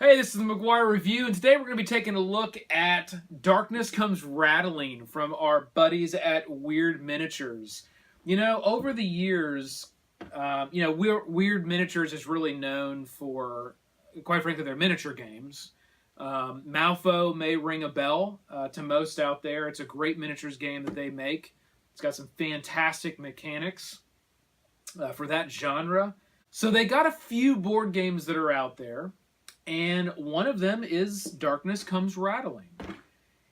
Hey, this is the McGuire Review, and today we're going to be taking a look at Darkness Comes Rattling from our buddies at Wyrd Miniatures. You know, over the years, Wyrd Miniatures is really known for, quite frankly, their miniature games. Malfo may ring a bell to most out there. It's a great miniatures game that they make. It's got some fantastic mechanics for that genre. So they got a few board games that are out there. And one of them is Darkness Comes Rattling.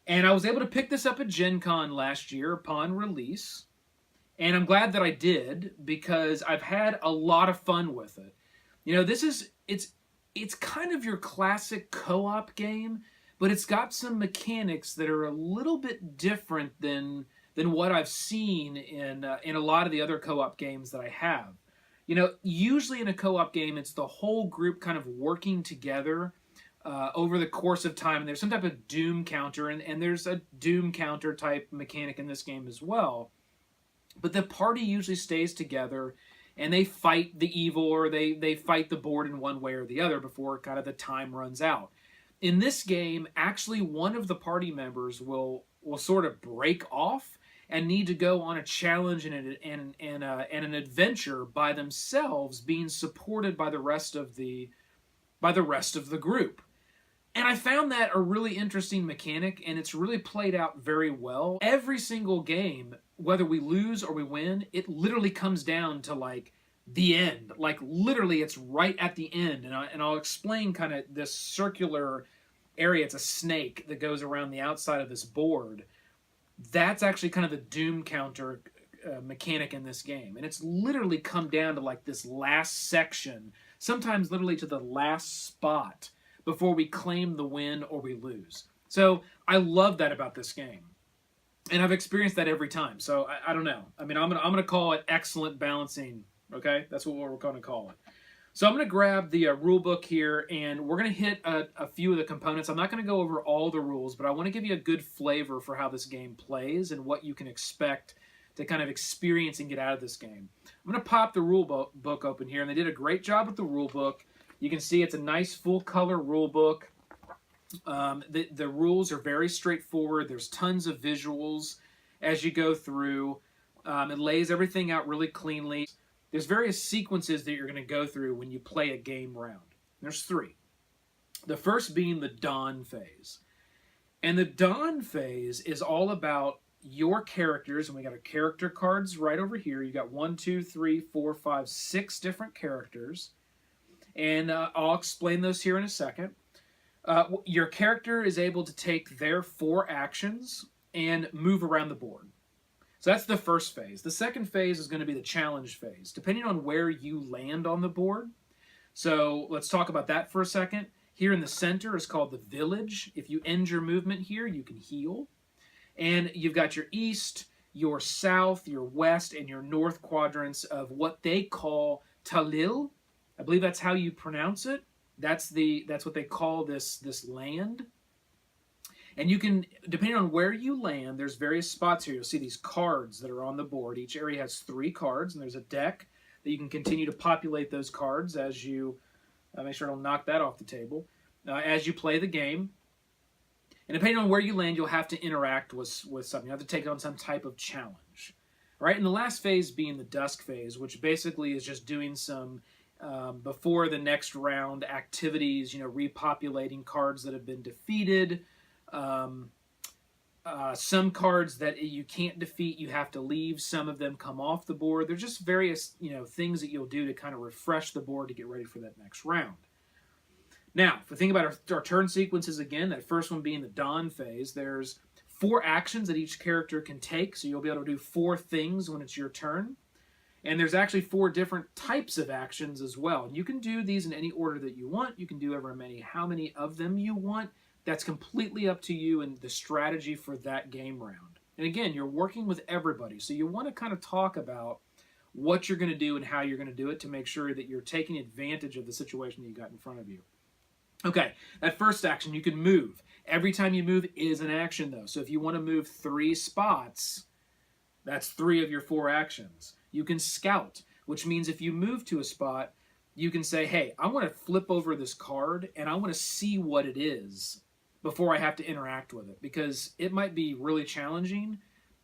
And I was able to pick this up at Gen Con last year upon release. And I'm glad that I did because I've had a lot of fun with it. You know, it's kind of your classic co-op game, but it's got some mechanics that are a little bit different than what I've seen in a lot of the other co-op games that I have. You know, usually in a co-op game, it's the whole group kind of working together over the course of time. And there's some type of doom counter, and there's a doom counter type mechanic in this game as well. But the party usually stays together, and they fight the evil, or they fight the board in one way or the other before kind of the time runs out. In this game, actually one of the party members will sort of break off and need to go on a challenge and an adventure by themselves, being supported by the rest of the group. And I found that a really interesting mechanic, and it's really played out very well. Every single game, whether we lose or we win, it literally comes down to like the end. Like literally, it's right at the end, and I'll explain kind of this circular area. It's a snake that goes around the outside of this board. That's actually kind of the doom counter mechanic in this game. And it's literally come down to like this last section, sometimes literally to the last spot before we claim the win or we lose. So I love that about this game. And I've experienced that every time. So I don't know. I mean, I'm gonna call it excellent balancing, okay? That's what we're going to call it. So I'm going to grab the rule book here, and we're going to hit a few of the components. I'm not going to go over all the rules, but I want to give you a good flavor for how this game plays and what you can expect to kind of experience and get out of this game. I'm going to pop the rule book open here, and they did a great job with the rule book. You can see it's a nice full-color rule book. The rules are very straightforward. There's tons of visuals as you go through. It lays everything out really cleanly. There's various sequences that you're going to go through when you play a game round. There's three. The first being the dawn phase. And the dawn phase is all about your characters, and we got our character cards right over here. You got 1, 2, 3, 4, 5, 6 different characters. And I'll explain those here in a second. Your character is able to take their 4 actions and move around the board. So that's the first phase. The second phase is going to be the challenge phase, depending on where you land on the board. So let's talk about that for a second. Here in the center is called the village. If you end your movement here, you can heal. And you've got your east, your south, your west, and your north quadrants of what they call Talil. I believe that's how you pronounce it. That's what they call this land. And you can, depending on where you land, there's various spots here. You'll see these cards that are on the board. Each area has 3 cards, and there's a deck that you can continue to populate those cards as you, make sure I don't knock that off the table, as you play the game. And depending on where you land, you'll have to interact with something. You have to take on some type of challenge. Right? And the last phase being the Dusk Phase, which basically is just doing some, before the next round activities, repopulating cards that have been defeated. Some cards that you can't defeat, you have to leave. Some of them come off the board. There's just various, things that you'll do to kind of refresh the board to get ready for that next round. Now, if we think about our turn sequences again, that first one being the dawn phase, there's 4 actions that each character can take, so you'll be able to do 4 things when it's your turn. And there's actually 4 different types of actions as well. You can do these in any order that you want. You can do how many of them you want. That's completely up to you and the strategy for that game round. And again, you're working with everybody, so you want to kind of talk about what you're going to do and how you're going to do it to make sure that you're taking advantage of the situation that you got in front of you. Okay, that first action, you can move. Every time you move is an action, though. So if you want to move 3 spots, that's 3 of your 4 actions. You can scout, which means if you move to a spot, you can say, hey, I want to flip over this card and I want to see what it is before I have to interact with it, because it might be really challenging,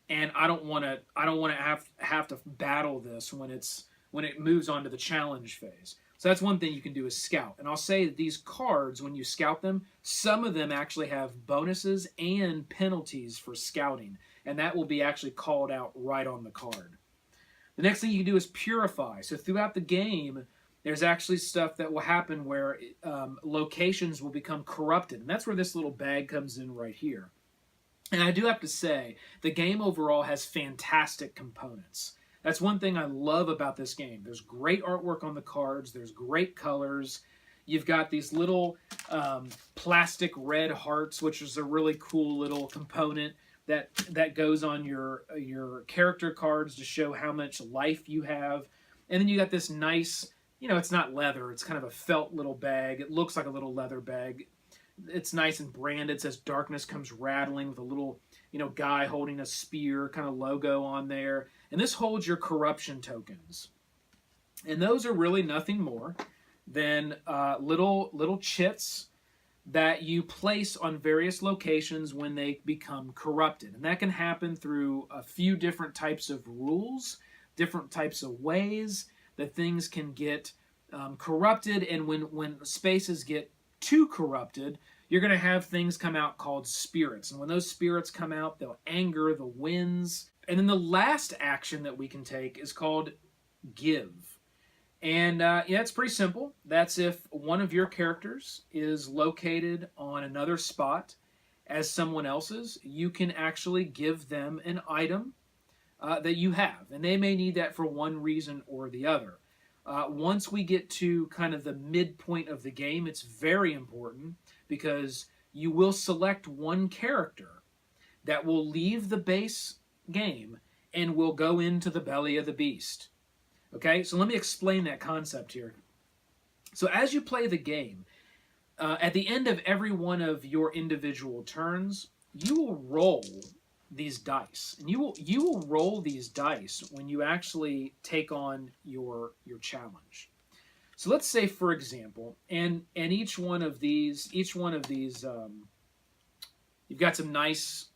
and I don't want to have to battle this when it moves on to the challenge phase. So that's one thing you can do is scout. And I'll say that these cards, when you scout them, some of them actually have bonuses and penalties for scouting, and that will be actually called out right on the card. The next thing you can do is purify. So throughout the game, there's actually stuff that will happen where locations will become corrupted. And that's where this little bag comes in right here. And I do have to say, the game overall has fantastic components. That's one thing I love about this game. There's great artwork on the cards. There's great colors. You've got these little plastic red hearts, which is a really cool little component that goes on your character cards to show how much life you have. And then you got this nice, it's not leather. It's kind of a felt little bag. It looks like a little leather bag. It's nice and branded. It says Darkness Comes Rattling with a little, guy holding a spear kind of logo on there. And this holds your corruption tokens. And those are really nothing more than little chits that you place on various locations when they become corrupted. And that can happen through a few different types of rules, different types of ways that things can get corrupted. And when spaces get too corrupted, you're going to have things come out called spirits. And when those spirits come out, they'll anger the winds. And then the last action that we can take is called give. And it's pretty simple. That's if one of your characters is located on another spot as someone else's, you can actually give them an item that you have. And they may need that for one reason or the other. Once we get to kind of the midpoint of the game, it's very important because you will select one character that will leave the base game and will go into the belly of the beast. Okay, so let me explain that concept here. So as you play the game, at the end of every one of your individual turns, you will roll these dice. And you will roll these dice when you actually take on your challenge. So let's say, for example, and each one of these, you've got some nice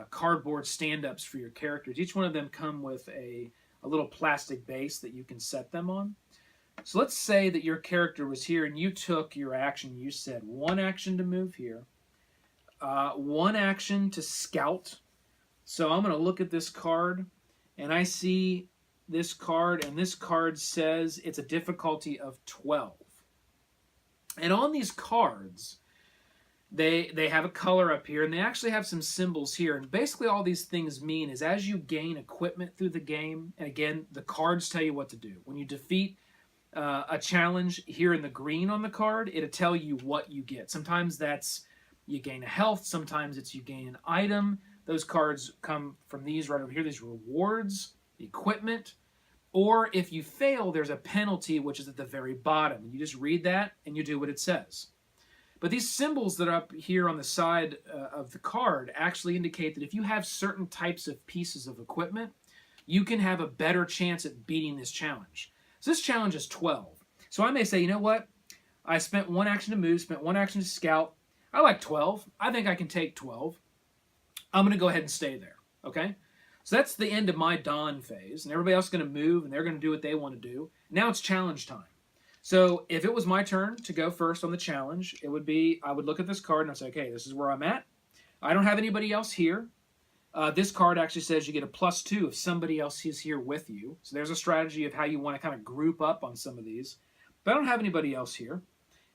cardboard stand-ups for your characters. Each one of them come with a little plastic base that you can set them on. So let's say that your character was here and you took your action. You said one action to move here, one action to scout. So I'm going to look at this card and I see this card, and this card says it's a difficulty of 12. And on these cards, they have a color up here, and they actually have some symbols here. And basically all these things mean is as you gain equipment through the game, and again, the cards tell you what to do. When you defeat a challenge here in the green on the card, it'll tell you what you get. Sometimes that's you gain a health, sometimes it's you gain an item. Those cards come from these right over here, these rewards, equipment. Or if you fail, there's a penalty, which is at the very bottom. And you just read that and you do what it says. But these symbols that are up here on the side of the card actually indicate that if you have certain types of pieces of equipment, you can have a better chance at beating this challenge. So this challenge is 12. So I may say, you know what? I spent one action to move, spent one action to scout. I like 12. I think I can take 12. I'm going to go ahead and stay there, okay? So that's the end of my dawn phase, and everybody else is going to move, and they're going to do what they want to do. Now it's challenge time. So if it was my turn to go first on the challenge, it would be, I would look at this card and I'd say, okay, this is where I'm at. I don't have anybody else here. This card actually says you get a +2 if somebody else is here with you. So there's a strategy of how you want to kind of group up on some of these. But I don't have anybody else here.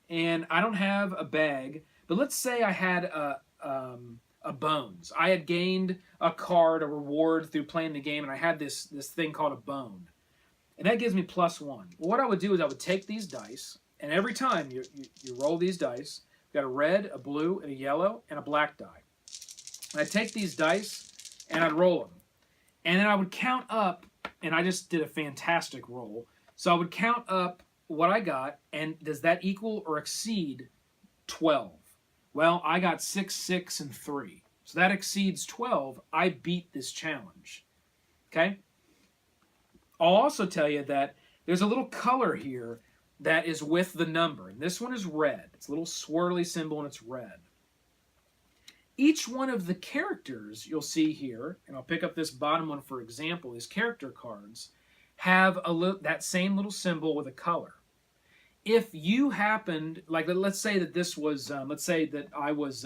And I don't have a bag. But let's say I had a bones. I had gained a card, a reward through playing the game, and I had this thing called a bone. And that gives me +1. Well, what I would do is I would take these dice, and every time you roll these dice, you've got a red, a blue, and a yellow, and a black die. And I'd take these dice, and I'd roll them. And then I would count up, and I just did a fantastic roll. So I would count up what I got, and does that equal or exceed 12? Well, I got 6, 6, and 3. So that exceeds 12. I beat this challenge. Okay? I'll also tell you that there's a little color here that is with the number. And this one is red. It's a little swirly symbol and it's red. Each one of the characters you'll see here, and I'll pick up this bottom one for example, these character cards, have that same little symbol with a color. If you happened, like let's say that this was, let's say that I was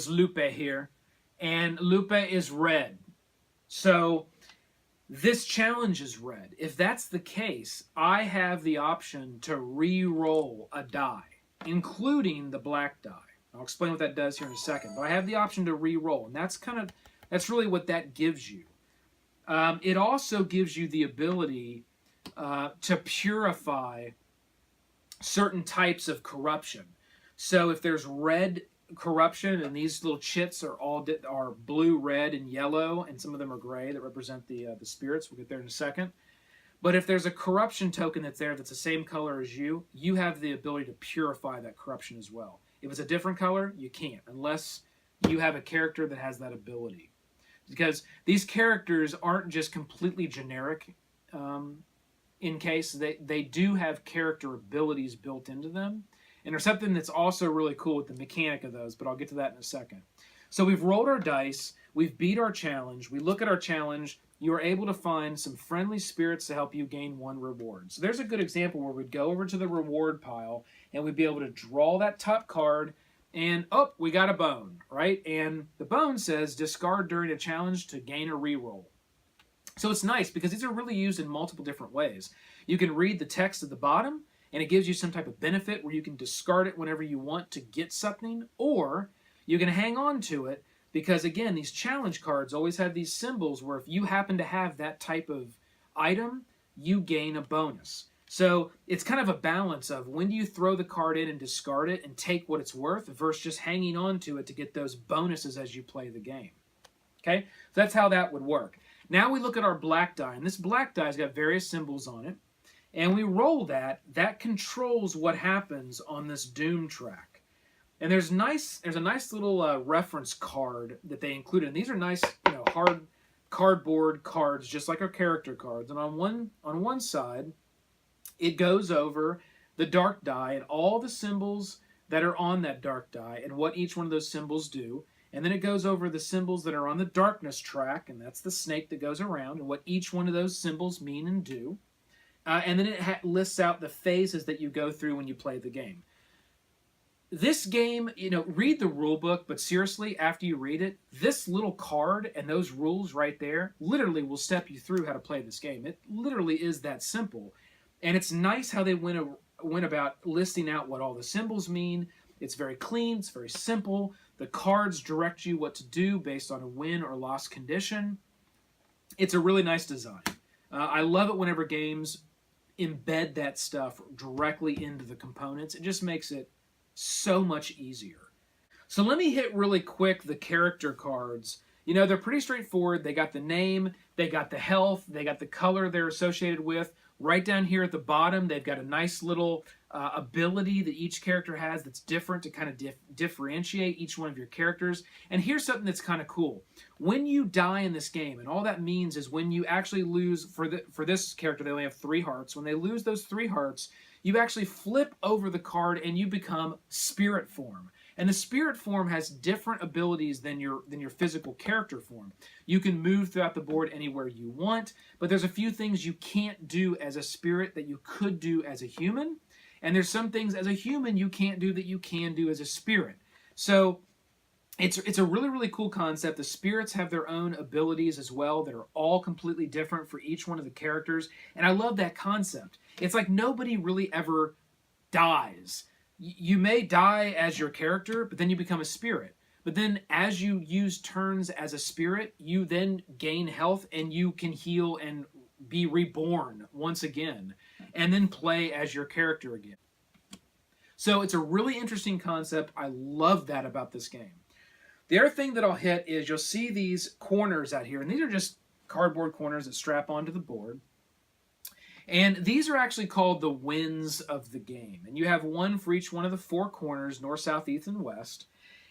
Lupe here, and Lupe is red. So this challenge is red. If that's the case, I have the option to re-roll a die, including the black die. I'll explain what that does here in a second. But I have the option to re-roll, and that's really what that gives you. It also gives you the ability to purify certain types of corruption. So if there's red corruption, and these little chits are blue, red, and yellow, and some of them are gray that represent the spirits. We'll get there in a second. But if there's a corruption token that's there that's the same color as you, you have the ability to purify that corruption as well. If it's a different color, you can't, unless you have a character that has that ability. Because these characters aren't just completely generic in case. They do have character abilities built into them. And there's something that's also really cool with the mechanic of those, but I'll get to that in a second. So we've rolled our dice, we've beat our challenge, we look at our challenge, you are able to find some friendly spirits to help you gain 1 reward. So there's a good example where we'd go over to the reward pile, and we'd be able to draw that top card, and oh, we got a bone, right? And the bone says discard during a challenge to gain a reroll. So it's nice because these are really used in multiple different ways. You can read the text at the bottom, and it gives you some type of benefit where you can discard it whenever you want to get something, or you can hang on to it because, again, these challenge cards always have these symbols where if you happen to have that type of item, you gain a bonus. So it's kind of a balance of when do you throw the card in and discard it and take what it's worth versus just hanging on to it to get those bonuses as you play the game. Okay, so that's how that would work. Now we look at our black die, and this black die's got various symbols on it. And we roll that controls what happens on this doom track. And there's a nice little reference card that they included. And these are nice, hard cardboard cards, just like our character cards. And on one side, it goes over the dark die and all the symbols that are on that dark die and what each one of those symbols do. And then it goes over the symbols that are on the darkness track, and that's the snake that goes around, and what each one of those symbols mean and do. And then it lists out the phases that you go through when you play the game. This game, read the rule book, but seriously, after you read it, this little card and those rules right there literally will step you through how to play this game. It literally is that simple. And it's nice how they went about listing out what all the symbols mean. It's very clean, it's very simple. The cards direct you what to do based on a win or loss condition. It's a really nice design. I love it whenever games embed that stuff directly into the components. It just makes it so much easier. So let me hit really quick the character cards. They're pretty straightforward. They got the name, they got the health, they got the color they're associated with. Right down here at the bottom, they've got a nice little ability that each character has that's different to kind of differentiate each one of your characters. And here's something that's kind of cool. When you die in this game, and all that means is when you actually lose, for this character, they only have 3 hearts. When they lose those 3 hearts, you actually flip over the card and you become spirit form. And the spirit form has different abilities than your physical character form. You can move throughout the board anywhere you want, but there's a few things you can't do as a spirit that you could do as a human. And there's some things as a human you can't do that you can do as a spirit. So it's a really, really cool concept. The spirits have their own abilities as well that are all completely different for each one of the characters. And I love that concept. It's like nobody really ever dies. You may die as your character, but then you become a spirit. But then as you use turns as a spirit, you then gain health and you can heal and be reborn once again and then play as your character again. So it's a really interesting concept. I love that about this game. The other thing that I'll hit is you'll see these corners out here, and these are just cardboard corners that strap onto the board. And these are actually called the wins of the game. And you have one for each one of the 4 corners, north, south, east, and west.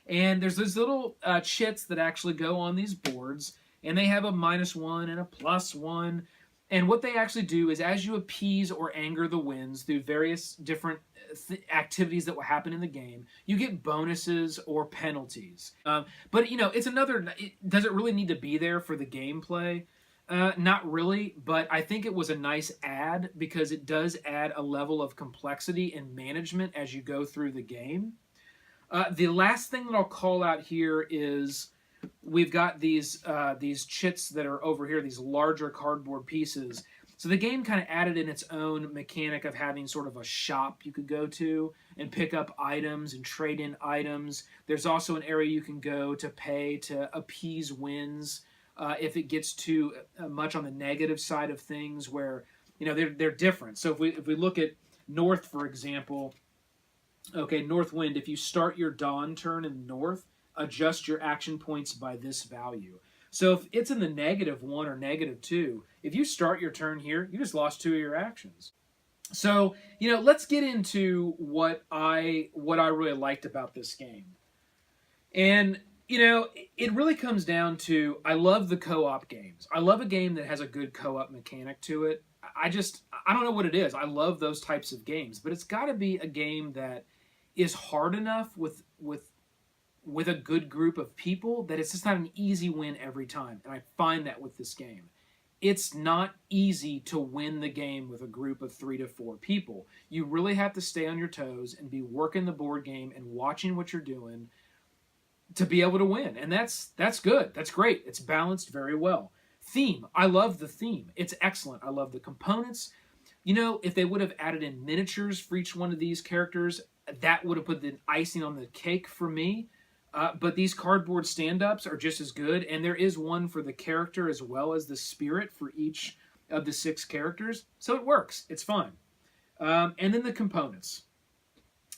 And there's these little chits that actually go on these boards. And they have a -1 and a +1. And what they actually do is, as you appease or anger the winds through various different activities that will happen in the game, you get bonuses or penalties. But it's another. Does it really need to be there for the gameplay? Not really, but I think it was a nice add because it does add a level of complexity and management as you go through the game. The last thing that I'll call out here is we've got these chits that are over here, these larger cardboard pieces. So the game kind of added in its own mechanic of having sort of a shop you could go to and pick up items and trade in items. There's also an area you can go to pay to appease winds if it gets too much on the negative side of things, where they're different. So if we look at north, for example, okay, north wind. If you start your dawn turn in the north, adjust your action points by this value. So if it's in the -1 or -2, if you start your turn here, you just lost 2 of your actions. So, let's get into what I really liked about this game. And, it really comes down to, I love the co-op games. I love a game that has a good co-op mechanic to it. I don't know what it is. I love those types of games, but it's got to be a game that is hard enough with a good group of people that it's just not an easy win every time. And I find that with this game. It's not easy to win the game with a group of 3 to 4 people. You really have to stay on your toes and be working the board game and watching what you're doing to be able to win. And that's good. That's great. It's balanced very well. Theme. I love the theme. It's excellent. I love the components. If they would have added in miniatures for each one of these characters, that would have put the icing on the cake for me. But these cardboard stand-ups are just as good, and there is one for the character as well as the spirit for each of the 6 characters. So it works. It's fun. And then the components.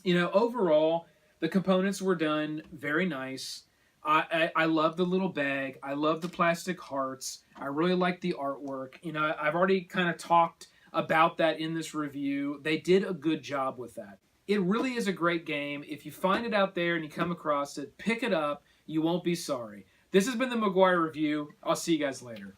Overall, the components were done very nice. I love the little bag. I love the plastic hearts. I really like the artwork. I've already kind of talked about that in this review. They did a good job with that. It really is a great game. If you find it out there and you come across it, pick it up. You won't be sorry. This has been the McGuire Review. I'll see you guys later.